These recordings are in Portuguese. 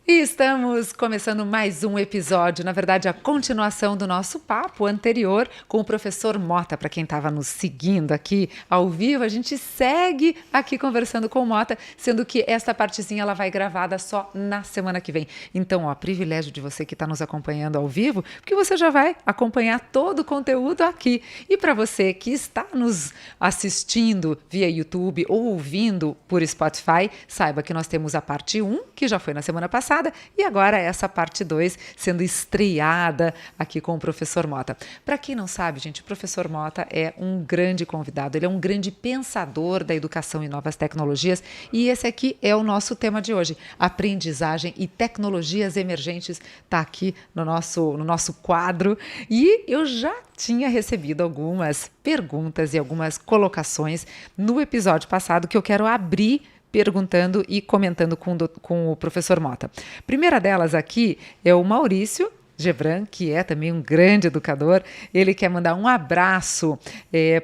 E estamos começando mais um episódio, na verdade a continuação do nosso papo anterior com o professor Mota. Para quem estava nos seguindo aqui ao vivo, a gente segue aqui conversando com o Mota, sendo que esta partezinha ela vai gravada só na semana que vem. Então, ó, privilégio de você que está nos acompanhando ao vivo, porque você já vai acompanhar todo o conteúdo aqui. E para você que está nos assistindo via YouTube ou ouvindo por Spotify, saiba que nós temos a parte 1, que já foi na semana passada, e agora essa parte 2 sendo estreada aqui com o professor Mota. Para quem não sabe, gente, o professor Mota é um grande convidado, ele é um grande pensador da educação e novas tecnologias, e esse aqui é o nosso tema de hoje, aprendizagem e tecnologias emergentes, está aqui no nosso quadro, e eu já tinha recebido algumas perguntas e algumas colocações no episódio passado que eu quero abrir perguntando e comentando com o professor Mota. Primeira delas aqui é o Maurício Gebran, que é também um grande educador. Ele quer mandar um abraço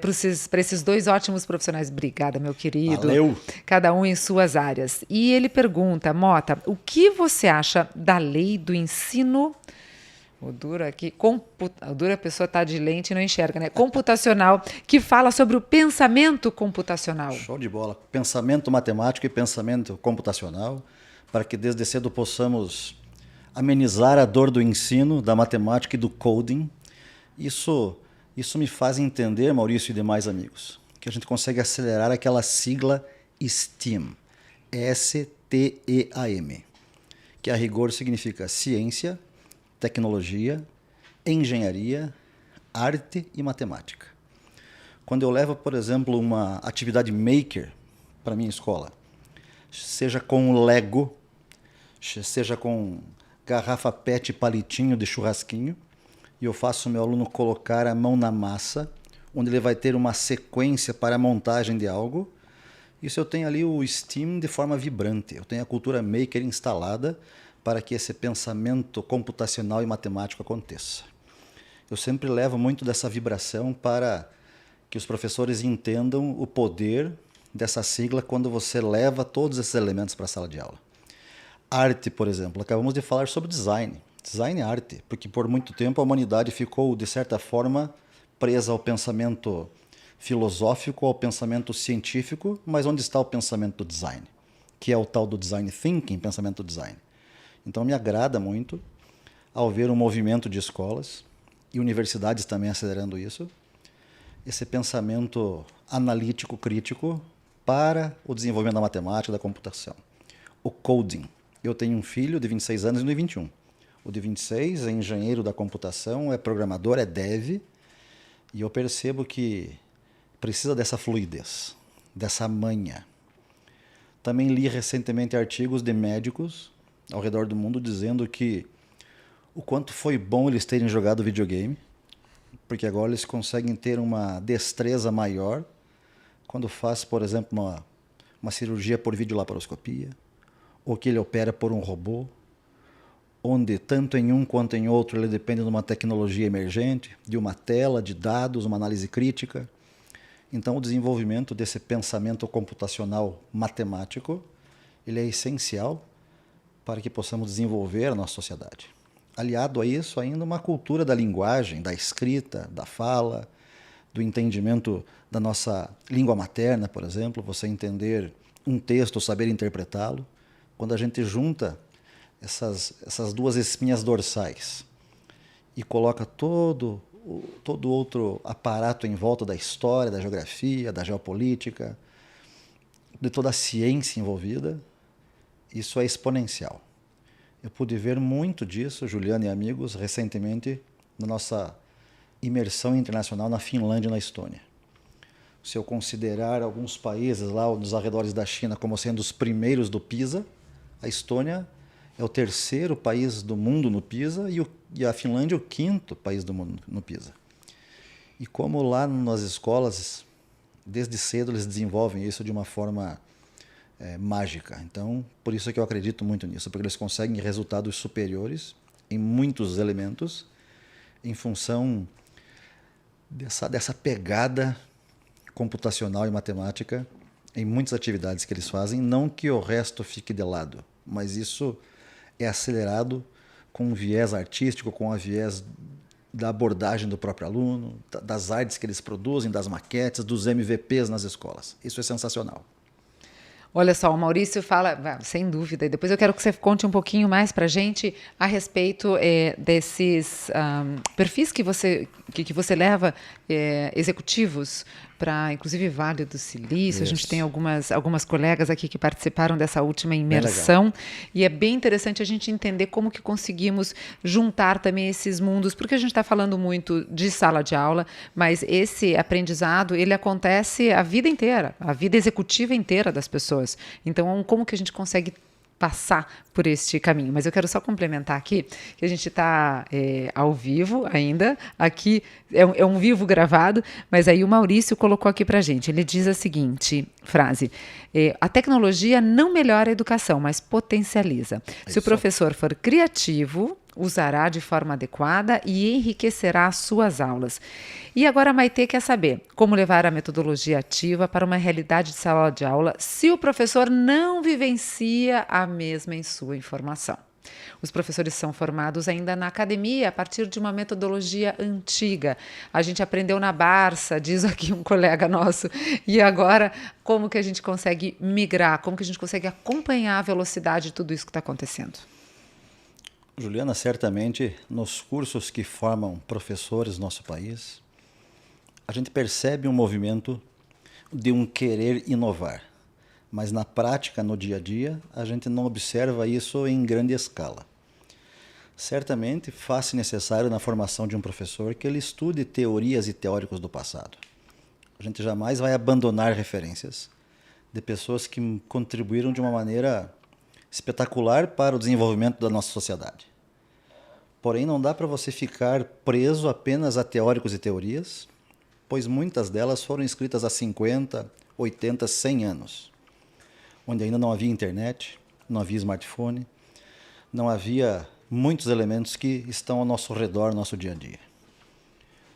para esses dois ótimos profissionais. Obrigada, meu querido. Valeu! Cada um em suas áreas. E ele pergunta, Mota, o que você acha da lei do ensino... O duro aqui, o duro a pessoa está de lente e não enxerga, né? Computacional, que fala sobre o pensamento computacional. Show de bola. Pensamento matemático e pensamento computacional, para que desde cedo possamos amenizar a dor do ensino, da matemática e do coding. Isso me faz entender, Maurício e demais amigos, que a gente consegue acelerar aquela sigla STEAM, S-T-E-A-M, que a rigor significa ciência, tecnologia, engenharia, arte e matemática. Quando eu levo, por exemplo, uma atividade maker para minha escola, seja com Lego, seja com garrafa PET e palitinho de churrasquinho, e eu faço o meu aluno colocar a mão na massa, onde ele vai ter uma sequência para a montagem de algo, isso eu tenho ali o STEAM de forma vibrante, eu tenho a cultura maker instalada, para que esse pensamento computacional e matemático aconteça. Eu sempre levo muito dessa vibração para que os professores entendam o poder dessa sigla quando você leva todos esses elementos para a sala de aula. Arte, por exemplo, acabamos de falar sobre design. Design é arte, porque por muito tempo a humanidade ficou, de certa forma, presa ao pensamento filosófico, ao pensamento científico, mas onde está o pensamento do design? Que é o tal do design thinking, pensamento design. Então me agrada muito ao ver um movimento de escolas e universidades também acelerando isso, esse pensamento analítico, crítico para o desenvolvimento da matemática, da computação. O coding. Eu tenho um filho de 26 anos e um de 21. O de 26 é engenheiro da computação, é programador, é dev, e eu percebo que precisa dessa fluidez, dessa manha. Também li recentemente artigos de médicos ao redor do mundo dizendo que o quanto foi bom eles terem jogado videogame, porque agora eles conseguem ter uma destreza maior quando faz, por exemplo, uma cirurgia por videolaparoscopia, ou que ele opera por um robô, onde tanto em um quanto em outro ele depende de uma tecnologia emergente, de uma tela, de dados, uma análise crítica. Então o desenvolvimento desse pensamento computacional matemático, ele é essencial para que possamos desenvolver a nossa sociedade. Aliado a isso, ainda uma cultura da linguagem, da escrita, da fala, do entendimento da nossa língua materna, por exemplo, você entender um texto, saber interpretá-lo. Quando a gente junta essas duas espinhas dorsais e coloca todo outro aparato em volta da história, da geografia, da geopolítica, de toda a ciência envolvida, isso é exponencial. Eu pude ver muito disso, Juliana e amigos, recentemente, na nossa imersão internacional na Finlândia e na Estônia. Se eu considerar alguns países lá nos arredores da China como sendo os primeiros do PISA, a Estônia é o terceiro país do mundo no PISA e a Finlândia é o quinto país do mundo no PISA. E como lá nas escolas, desde cedo eles desenvolvem isso de uma forma mágica. Então, por isso é que eu acredito muito nisso, porque eles conseguem resultados superiores em muitos elementos em função dessa pegada computacional e matemática em muitas atividades que eles fazem, não que o resto fique de lado, mas isso é acelerado com um viés artístico, com um viés da abordagem do próprio aluno, das artes que eles produzem, das maquetes, dos MVPs nas escolas. Isso é sensacional. Olha só, o Maurício fala, sem dúvida, e depois eu quero que você conte um pouquinho mais para a gente a respeito desses perfis que você leva executivos para, inclusive, Vale do Silício. Isso. A gente tem algumas colegas aqui que participaram dessa última imersão e é bem interessante a gente entender como que conseguimos juntar também esses mundos, porque a gente está falando muito de sala de aula, mas esse aprendizado, ele acontece a vida inteira, a vida executiva inteira das pessoas. Então, como que a gente consegue passar por este caminho? Mas eu quero só complementar aqui, que a gente está ao vivo ainda, aqui é um vivo gravado, mas aí o Maurício colocou aqui para a gente, ele diz a seguinte frase, a tecnologia não melhora a educação, mas potencializa. Se o professor for criativo, usará de forma adequada e enriquecerá as suas aulas. E agora a Maitê quer saber como levar a metodologia ativa para uma realidade de sala de aula se o professor não vivencia a mesma em sua informação. Os professores são formados ainda na academia a partir de uma metodologia antiga. A gente aprendeu na Barça, diz aqui um colega nosso, e agora como que a gente consegue migrar, como que a gente consegue acompanhar a velocidade de tudo isso que está acontecendo? Juliana, certamente nos cursos que formam professores no nosso país, a gente percebe um movimento de um querer inovar, mas na prática, no dia a dia, a gente não observa isso em grande escala. Certamente faz-se necessário na formação de um professor que ele estude teorias e teóricos do passado. A gente jamais vai abandonar referências de pessoas que contribuíram de uma maneira espetacular para o desenvolvimento da nossa sociedade. Porém, não dá para você ficar preso apenas a teóricos e teorias, pois muitas delas foram escritas há 50, 80, 100 anos, onde ainda não havia internet, não havia smartphone, não havia muitos elementos que estão ao nosso redor, no nosso dia a dia.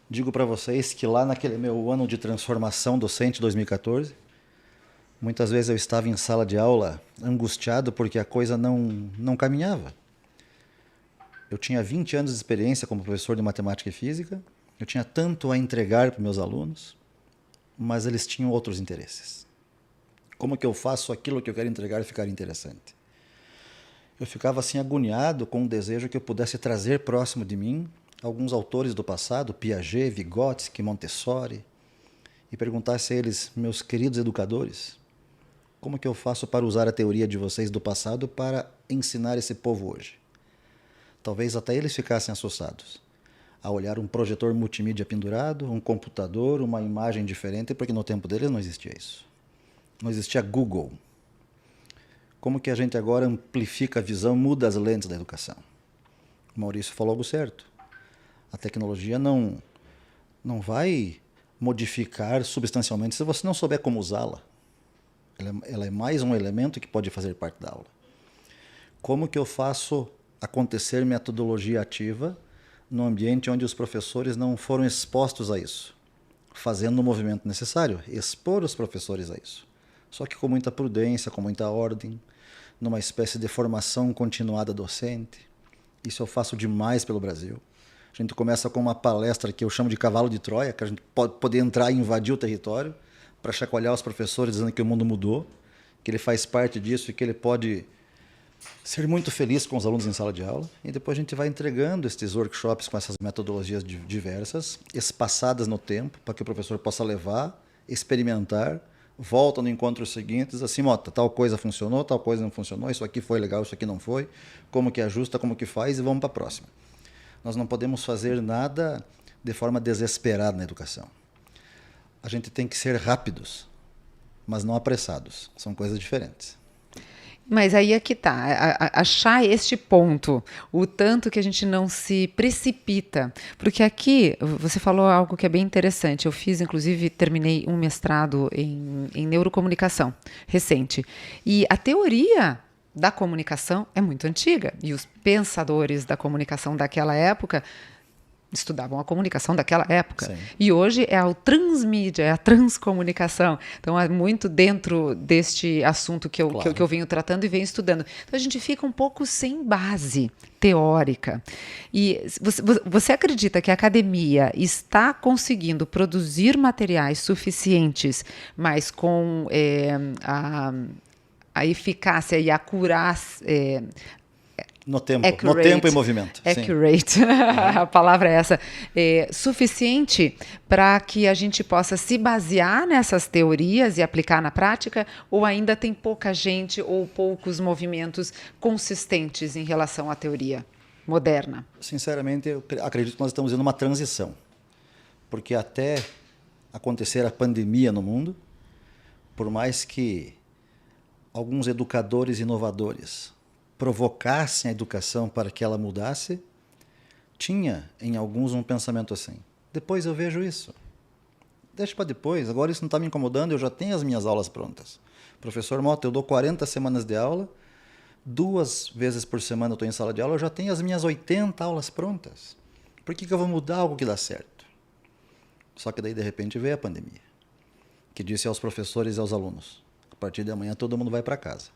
Digo para vocês que lá naquele meu ano de transformação docente, 2014, muitas vezes eu estava em sala de aula angustiado porque a coisa não caminhava. Eu tinha 20 anos de experiência como professor de matemática e física, eu tinha tanto a entregar para meus alunos, mas eles tinham outros interesses. Como que eu faço aquilo que eu quero entregar ficar interessante? Eu ficava assim agoniado com o desejo que eu pudesse trazer próximo de mim alguns autores do passado, Piaget, Vygotsky, Montessori, e perguntasse a eles, meus queridos educadores, como que eu faço para usar a teoria de vocês do passado para ensinar esse povo hoje? Talvez até eles ficassem assustados a olhar um projetor multimídia pendurado, um computador, uma imagem diferente, porque no tempo deles não existia isso. Não existia Google. Como que a gente agora amplifica a visão, muda as lentes da educação? O Maurício falou algo certo. A tecnologia não vai modificar substancialmente se você não souber como usá-la. Ela é mais um elemento que pode fazer parte da aula. Como que eu faço acontecer metodologia ativa no ambiente onde os professores não foram expostos a isso, fazendo o movimento necessário, expor os professores a isso. Só que com muita prudência, com muita ordem, numa espécie de formação continuada docente. Isso eu faço demais pelo Brasil. A gente começa com uma palestra que eu chamo de cavalo de Troia, que a gente pode poder entrar e invadir o território para chacoalhar os professores dizendo que o mundo mudou, que ele faz parte disso e que ele pode ser muito feliz com os alunos em sala de aula. E depois a gente vai entregando esses workshops com essas metodologias diversas, espaçadas no tempo, para que o professor possa levar, experimentar, volta no encontro seguinte, diz assim, Mota, tal coisa funcionou, tal coisa não funcionou, isso aqui foi legal, isso aqui não foi, como que ajusta, como que faz e vamos para a próxima. Nós não podemos fazer nada de forma desesperada na educação. A gente tem que ser rápidos, mas não apressados. São coisas diferentes. Mas aí é que tá, achar este ponto, o tanto que a gente não se precipita, porque aqui você falou algo que é bem interessante, eu fiz, inclusive, terminei um mestrado em neurocomunicação recente, e a teoria da comunicação é muito antiga, e os pensadores da comunicação daquela época estudavam a comunicação daquela época. Sim. E hoje é o transmídia, é a transcomunicação. Então, é muito dentro deste assunto que eu venho tratando e venho estudando. Então, a gente fica um pouco sem base teórica. E você acredita que a academia está conseguindo produzir materiais suficientes, mas com a eficácia e a acurácia... No tempo e movimento. Accurate, a palavra é essa. Suficiente para que a gente possa se basear nessas teorias e aplicar na prática, ou ainda tem pouca gente ou poucos movimentos consistentes em relação à teoria moderna? Sinceramente, eu acredito que nós estamos em uma transição. Porque até acontecer a pandemia no mundo, por mais que alguns educadores inovadores provocassem a educação para que ela mudasse, tinha em alguns um pensamento assim: depois eu vejo isso, deixa para depois, agora isso não está me incomodando, eu já tenho as minhas aulas prontas. Professor Mota, eu dou 40 semanas de aula, 2 vezes por semana eu estou em sala de aula, eu já tenho as minhas 80 aulas prontas. Por que eu vou mudar algo que dá certo? Só que daí de repente veio a pandemia, que disse aos professores e aos alunos: a partir de amanhã todo mundo vai para casa.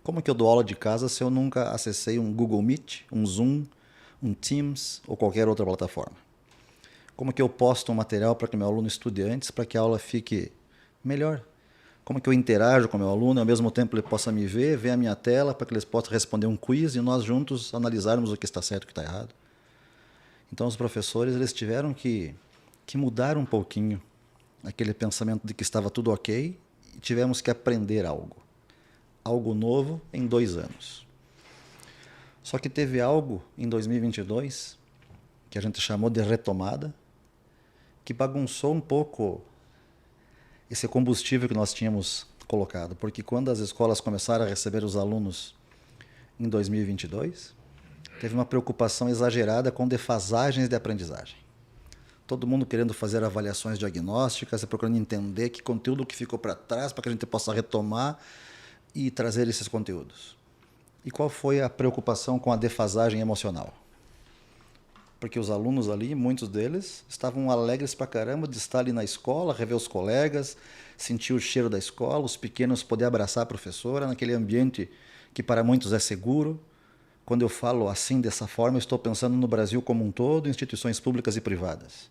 Como que eu dou aula de casa se eu nunca acessei um Google Meet, um Zoom, um Teams ou qualquer outra plataforma? Como que eu posto um material para que meu aluno estude antes, para que a aula fique melhor? Como que eu interajo com meu aluno e ao mesmo tempo ele possa me ver a minha tela, para que eles possam responder um quiz e nós juntos analisarmos o que está certo e o que está errado? Então os professores eles tiveram que mudar um pouquinho aquele pensamento de que estava tudo ok e tivemos que aprender algo novo em 2 anos. Só que teve algo em 2022, que a gente chamou de retomada, que bagunçou um pouco esse combustível que nós tínhamos colocado. Porque quando as escolas começaram a receber os alunos em 2022, teve uma preocupação exagerada com defasagens de aprendizagem. Todo mundo querendo fazer avaliações diagnósticas, procurando entender que conteúdo que ficou para trás, para que a gente possa retomar e trazer esses conteúdos. E qual foi a preocupação com a defasagem emocional? Porque os alunos ali, muitos deles, estavam alegres pra caramba de estar ali na escola, rever os colegas, sentir o cheiro da escola, os pequenos poder abraçar a professora, naquele ambiente que para muitos é seguro. Quando eu falo assim, dessa forma, eu estou pensando no Brasil como um todo, instituições públicas e privadas.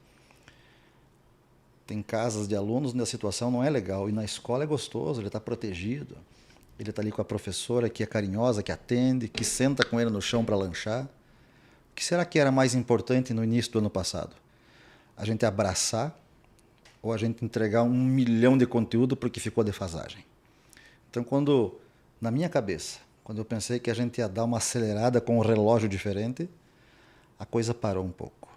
Tem casas de alunos onde a situação não é legal, e na escola é gostoso, ele está protegido. Ele está ali com a professora que é carinhosa, que atende, que senta com ele no chão para lanchar. O que será que era mais importante no início do ano passado? A gente abraçar ou a gente entregar 1 milhão de conteúdo porque ficou defasagem? Então, na minha cabeça, quando eu pensei que a gente ia dar uma acelerada com um relógio diferente, a coisa parou um pouco.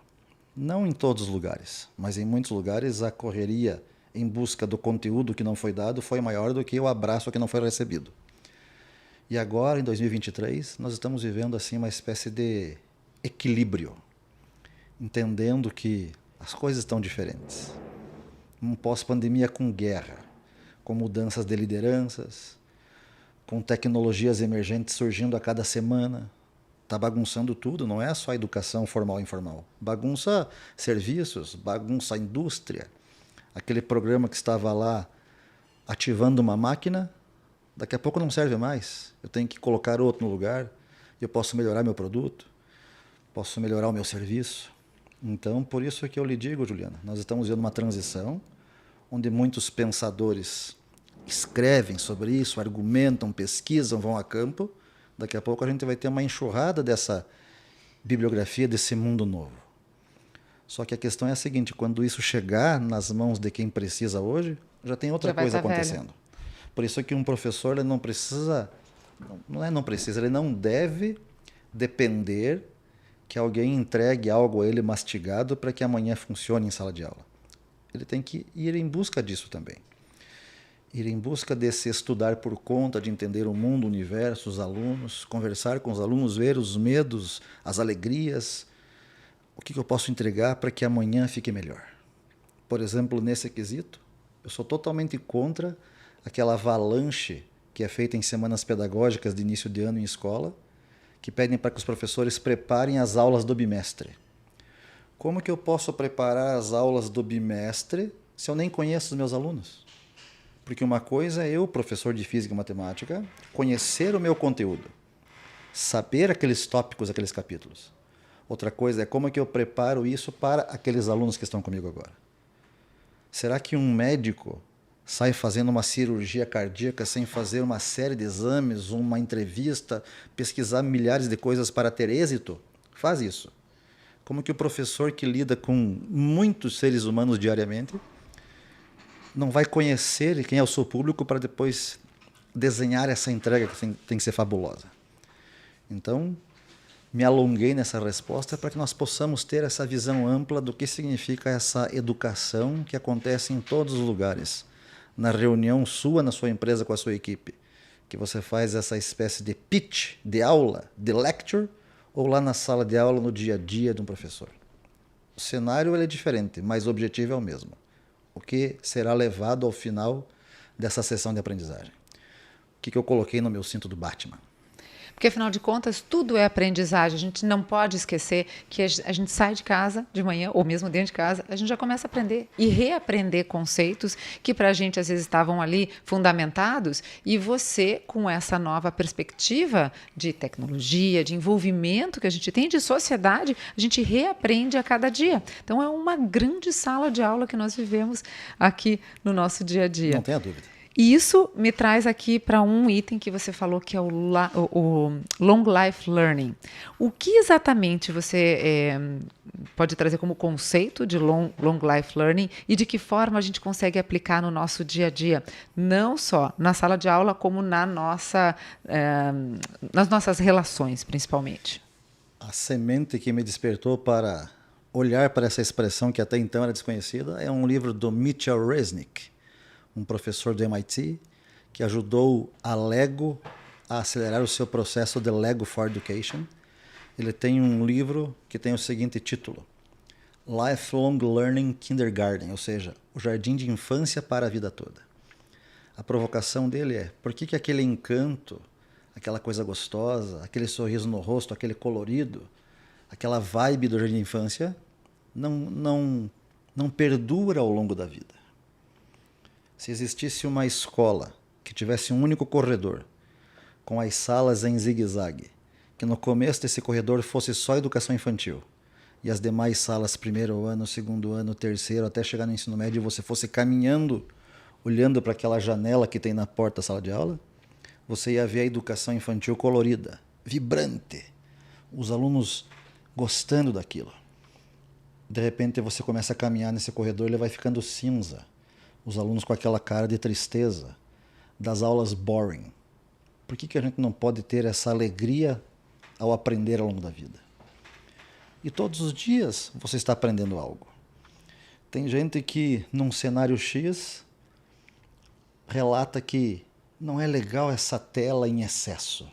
Não em todos os lugares, mas em muitos lugares a correria em busca do conteúdo que não foi dado foi maior do que o abraço que não foi recebido. E agora, em 2023, nós estamos vivendo assim uma espécie de equilíbrio, entendendo que as coisas estão diferentes. Um pós-pandemia com guerra, com mudanças de lideranças, com tecnologias emergentes surgindo a cada semana. Está bagunçando tudo, não é só a educação formal e informal. Bagunça serviços, bagunça a indústria. Aquele programa que estava lá ativando uma máquina, daqui a pouco não serve mais. Eu tenho que colocar outro no lugar, eu posso melhorar meu produto, posso melhorar o meu serviço. Então, por isso é que eu lhe digo, Juliana, nós estamos vendo uma transição onde muitos pensadores escrevem sobre isso, argumentam, pesquisam, vão a campo. Daqui a pouco a gente vai ter uma enxurrada dessa bibliografia, desse mundo novo. Só que a questão é a seguinte: quando isso chegar nas mãos de quem precisa hoje, já tem outra coisa acontecendo. Por isso é que um professor ele não precisa, ele não deve depender que alguém entregue algo a ele mastigado para que amanhã funcione em sala de aula. Ele tem que ir em busca disso também. Ir em busca desse estudar por conta, de entender o mundo, o universo, os alunos, conversar com os alunos, ver os medos, as alegrias. O que eu posso entregar para que amanhã fique melhor? Por exemplo, nesse quesito, eu sou totalmente contra aquela avalanche que é feita em semanas pedagógicas de início de ano em escola, que pedem para que os professores preparem as aulas do bimestre. Como que eu posso preparar as aulas do bimestre se eu nem conheço os meus alunos? Porque uma coisa é eu, professor de física e matemática, conhecer o meu conteúdo, saber aqueles tópicos, aqueles capítulos. Outra coisa é como que eu preparo isso para aqueles alunos que estão comigo agora. Será que um médico sai fazendo uma cirurgia cardíaca sem fazer uma série de exames, uma entrevista, pesquisar milhares de coisas para ter êxito? Faz isso. Como que o professor que lida com muitos seres humanos diariamente não vai conhecer quem é o seu público para depois desenhar essa entrega que tem que ser fabulosa? Então, me alonguei nessa resposta para que nós possamos ter essa visão ampla do que significa essa educação que acontece em todos os lugares. Na reunião sua, na sua empresa, com a sua equipe, que você faz essa espécie de pitch, de aula, de lecture, ou lá na sala de aula, no dia a dia de um professor. O cenário ele é diferente, mas o objetivo é o mesmo. O que será levado ao final dessa sessão de aprendizagem? O que eu coloquei no meu cinto do Batman? Porque, afinal de contas, tudo é aprendizagem. A gente não pode esquecer que a gente sai de casa de manhã, ou mesmo dentro de casa, a gente já começa a aprender e reaprender conceitos que para a gente, às vezes, estavam ali fundamentados. E você, com essa nova perspectiva de tecnologia, de envolvimento que a gente tem, de sociedade, a gente reaprende a cada dia. Então, é uma grande sala de aula que nós vivemos aqui no nosso dia a dia. Não tenha dúvida. E isso me traz aqui para um item que você falou, que é o Long Life Learning. O que exatamente você pode trazer como conceito de long Life Learning e de que forma a gente consegue aplicar no nosso dia a dia, não só na sala de aula, como nas nossas relações, principalmente? A semente que me despertou para olhar para essa expressão que até então era desconhecida é um livro do Mitchell Resnick, um professor do MIT, que ajudou a Lego a acelerar o seu processo de Lego for Education. Ele tem um livro que tem o seguinte título: Lifelong Learning Kindergarten, ou seja, o jardim de infância para a vida toda. A provocação dele é: por que aquele encanto, aquela coisa gostosa, aquele sorriso no rosto, aquele colorido, aquela vibe do jardim de infância não perdura ao longo da vida? Se existisse uma escola que tivesse um único corredor, com as salas em zigue-zague, que no começo desse corredor fosse só educação infantil, e as demais salas, primeiro ano, segundo ano, terceiro, até chegar no ensino médio, você fosse caminhando, olhando para aquela janela que tem na porta da sala de aula, você ia ver a educação infantil colorida, vibrante, os alunos gostando daquilo. De repente você começa a caminhar nesse corredor, ele vai ficando cinza, os alunos com aquela cara de tristeza, das aulas boring. Por que a gente não pode ter essa alegria ao aprender ao longo da vida? E todos os dias você está aprendendo algo. Tem gente que, num cenário X, relata que não é legal essa tela em excesso.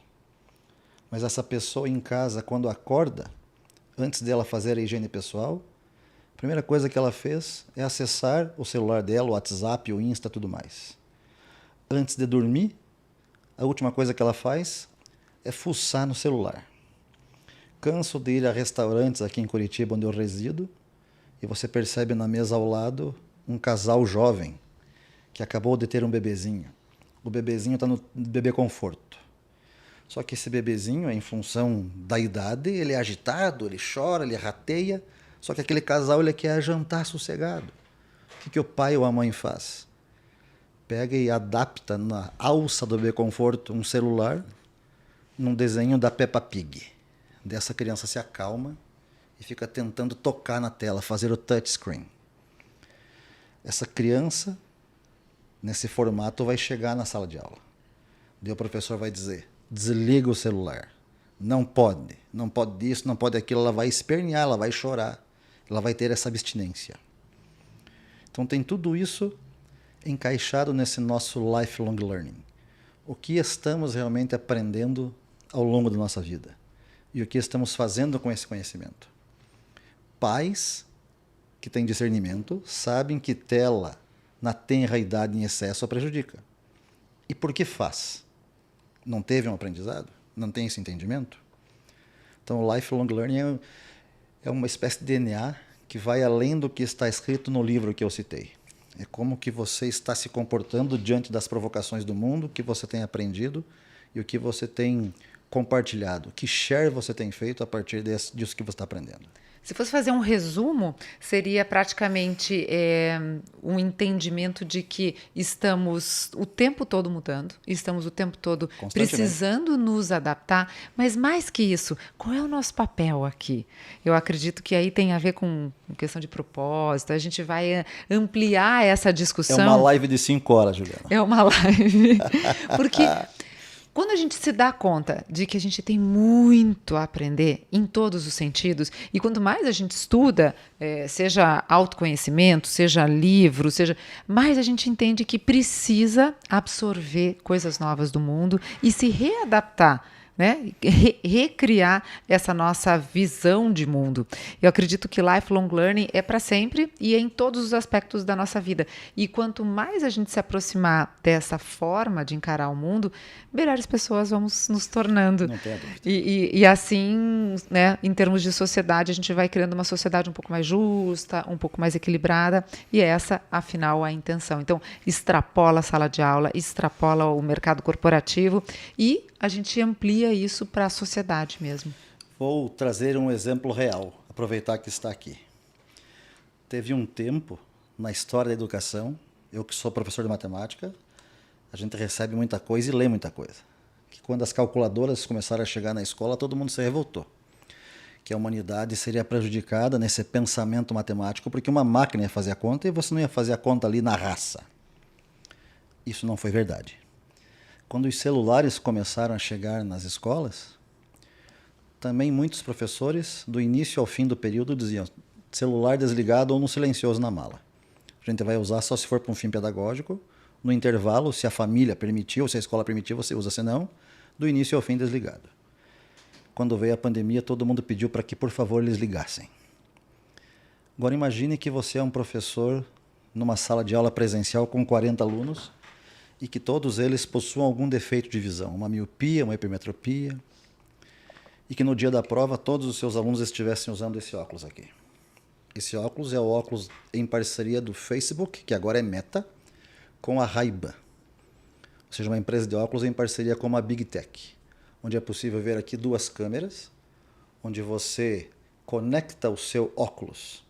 Mas essa pessoa em casa, quando acorda, antes dela fazer a higiene pessoal, a primeira coisa que ela fez é acessar o celular dela, o WhatsApp, o Insta, tudo mais. Antes de dormir, a última coisa que ela faz é fuçar no celular. Canso de ir a restaurantes aqui em Curitiba, onde eu resido, e você percebe na mesa ao lado um casal jovem que acabou de ter um bebezinho. O bebezinho está no bebê conforto. Só que esse bebezinho, em função da idade, ele é agitado, ele chora, ele rateia. Só que aquele casal ele quer jantar sossegado. O que o pai ou a mãe faz? Pega e adapta na alça do bebê conforto um celular num desenho da Peppa Pig. Dessa criança se acalma e fica tentando tocar na tela, fazer o touchscreen. Essa criança, nesse formato, vai chegar na sala de aula. Daí o professor vai dizer: desliga o celular. Não pode isso, não pode aquilo. Ela vai espernear, ela vai chorar. Ela vai ter essa abstinência. Então tem tudo isso encaixado nesse nosso lifelong learning. O que estamos realmente aprendendo ao longo da nossa vida? E o que estamos fazendo com esse conhecimento? Pais que têm discernimento sabem que tela na tenra idade em excesso prejudica. E por que faz? Não teve um aprendizado? Não tem esse entendimento? Então o lifelong learning é uma espécie de DNA que vai além do que está escrito no livro que eu citei. É como que você está se comportando diante das provocações do mundo, o que você tem aprendido e o que você tem compartilhado. Que share você tem feito a partir disso que você está aprendendo. Se fosse fazer um resumo, seria praticamente um entendimento de que estamos o tempo todo mudando, estamos o tempo todo precisando nos adaptar, mas mais que isso, qual é o nosso papel aqui? Eu acredito que aí tem a ver com questão de propósito, a gente vai ampliar essa discussão. É uma live de 5 horas, Juliana. É uma live, porque... Quando a gente se dá conta de que a gente tem muito a aprender em todos os sentidos, e quanto mais a gente estuda, seja autoconhecimento, seja livro, mais a gente entende que precisa absorver coisas novas do mundo e se readaptar, né? Recriar essa nossa visão de mundo. Eu acredito que lifelong learning é para sempre e é em todos os aspectos da nossa vida. E quanto mais a gente se aproximar dessa forma de encarar o mundo, melhores pessoas vamos nos tornando. Não tenha dúvida. E assim, né, em termos de sociedade, a gente vai criando uma sociedade um pouco mais justa, um pouco mais equilibrada, e é essa, afinal, a intenção. Então, extrapola a sala de aula, extrapola o mercado corporativo e a gente amplia isso para a sociedade mesmo. Vou trazer um exemplo real, aproveitar que está aqui. Teve um tempo na história da educação, eu que sou professor de matemática, a gente recebe muita coisa e lê muita coisa. Que quando as calculadoras começaram a chegar na escola, todo mundo se revoltou. Que a humanidade seria prejudicada nesse pensamento matemático, porque uma máquina ia fazer a conta e você não ia fazer a conta ali na raça. Isso não foi verdade. Quando os celulares começaram a chegar nas escolas, também muitos professores, do início ao fim do período, diziam celular desligado ou no silencioso na mala. A gente vai usar só se for para um fim pedagógico. No intervalo, se a família permitir ou se a escola permitir, você usa, senão, do início ao fim desligado. Quando veio a pandemia, todo mundo pediu para que, por favor, eles ligassem. Agora imagine que você é um professor numa sala de aula presencial com 40 alunos e que todos eles possuam algum defeito de visão, uma miopia, uma hipermetropia, e que no dia da prova todos os seus alunos estivessem usando esse óculos aqui. Esse óculos é o óculos em parceria do Facebook, que agora é Meta, com a Ray-Ban, ou seja, uma empresa de óculos em parceria com uma Big Tech, onde é possível ver aqui 2 câmeras, onde você conecta o seu óculos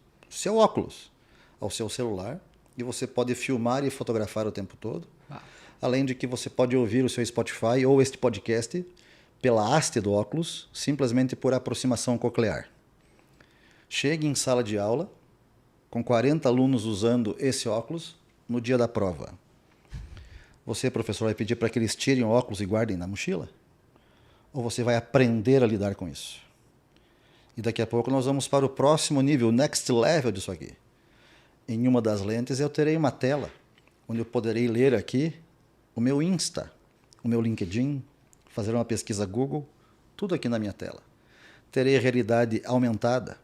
ao seu celular, e você pode filmar e fotografar o tempo todo. Além de que você pode ouvir o seu Spotify ou este podcast pela haste do óculos, simplesmente por aproximação coclear. Chegue em sala de aula, com 40 alunos usando esse óculos, no dia da prova. Você, professor, vai pedir para que eles tirem o óculos e guardem na mochila? Ou você vai aprender a lidar com isso? E daqui a pouco nós vamos para o próximo nível, o next level disso aqui. Em uma das lentes eu terei uma tela, onde eu poderei ler aqui o meu Insta, o meu LinkedIn, fazer uma pesquisa Google, tudo aqui na minha tela. Terei realidade aumentada,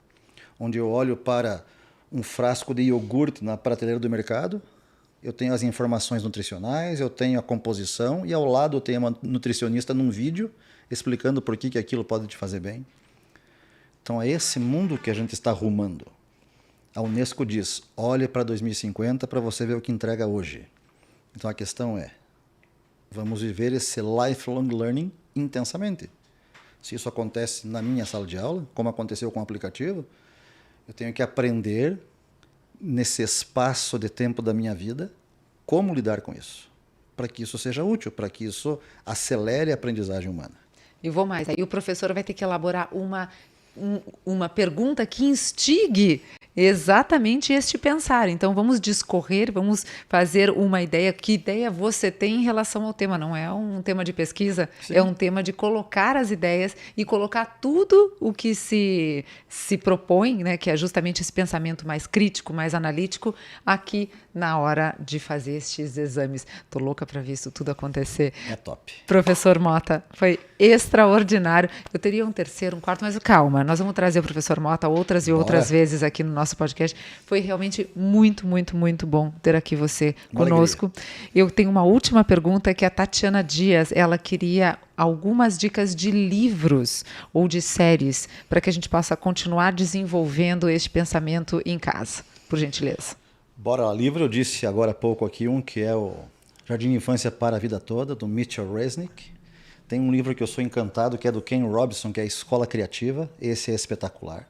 onde eu olho para um frasco de iogurte na prateleira do mercado, eu tenho as informações nutricionais, eu tenho a composição e ao lado eu tenho uma nutricionista num vídeo explicando por que aquilo pode te fazer bem. Então é esse mundo que a gente está rumando. A Unesco diz, olhe para 2050 para você ver o que entrega hoje. Então a questão é, vamos viver esse lifelong learning intensamente. Se isso acontece na minha sala de aula, como aconteceu com o aplicativo, eu tenho que aprender nesse espaço de tempo da minha vida como lidar com isso, para que isso seja útil, para que isso acelere a aprendizagem humana. E vou mais, aí o professor vai ter que elaborar uma pergunta que instigue exatamente este pensar. Então vamos discorrer, vamos fazer uma ideia. Que ideia você tem em relação ao tema? Não é um tema de pesquisa, sim, é um tema de colocar as ideias e colocar tudo o que se propõe, né, que é justamente esse pensamento mais crítico, mais analítico, aqui na hora de fazer estes exames. Tô louca para ver isso tudo acontecer. É top. Professor Mota, foi extraordinário. Eu teria um terceiro, um quarto, mas calma, nós vamos trazer o professor Mota outras e outras vezes aqui no nosso podcast. Foi realmente muito, muito, muito bom ter aqui você conosco. Eu tenho uma última pergunta que a Tatiana Dias, ela queria algumas dicas de livros ou de séries para que a gente possa continuar desenvolvendo este pensamento em casa, por gentileza. Bora lá, livro, eu disse agora há pouco aqui um que é o Jardim de Infância para a Vida Toda, do Mitchell Resnick. Tem um livro que eu sou encantado, que é do Ken Robinson, que é a Escola Criativa. Esse é espetacular.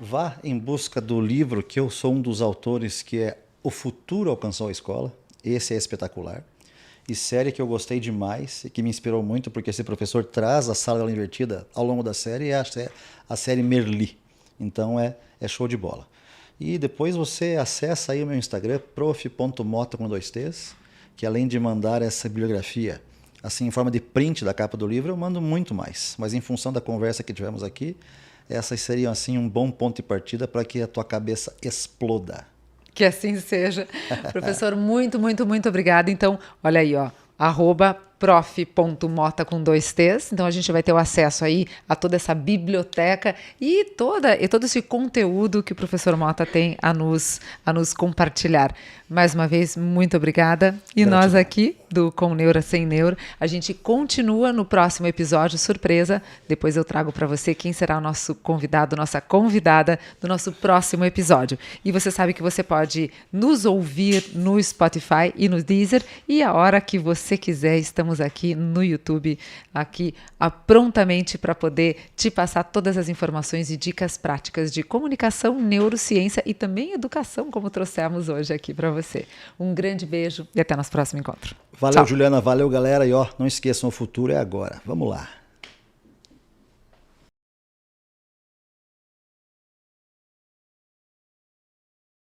Vá em busca do livro que eu sou um dos autores, que é O Futuro Alcançou a Escola. Esse é espetacular. E série que eu gostei demais e que me inspirou muito, porque esse professor traz a sala de aula invertida ao longo da série, é a série Merli. Então é show de bola. E depois você acessa aí o meu Instagram, prof.mota com 2 T's, que além de mandar essa bibliografia assim em forma de print da capa do livro, eu mando muito mais. Mas em função da conversa que tivemos aqui, essas seriam assim um bom ponto de partida para que a tua cabeça exploda. Que assim seja. Professor, muito, muito, muito obrigada. Então, olha aí, ó, @prof.mota com 2 T's. Então a gente vai ter o acesso aí a toda essa biblioteca e todo esse conteúdo que o professor Mota tem a nos compartilhar. Mais uma vez, muito obrigada. E Gratidão. nós aqui do Com Neuro Sem Neuro, a gente continua no próximo episódio, surpresa. Depois eu trago para você quem será o nosso convidado, nossa convidada do nosso próximo episódio. E você sabe que você pode nos ouvir no Spotify e no Deezer, e a hora que você quiser, estamos aqui no YouTube, aqui prontamente para poder te passar todas as informações e dicas práticas de comunicação, neurociência e também educação, como trouxemos hoje aqui para você. Um grande beijo e até nosso próximo encontro. Valeu, Tchau. Juliana. Valeu, galera. E ó, não esqueçam, o futuro é agora. Vamos lá.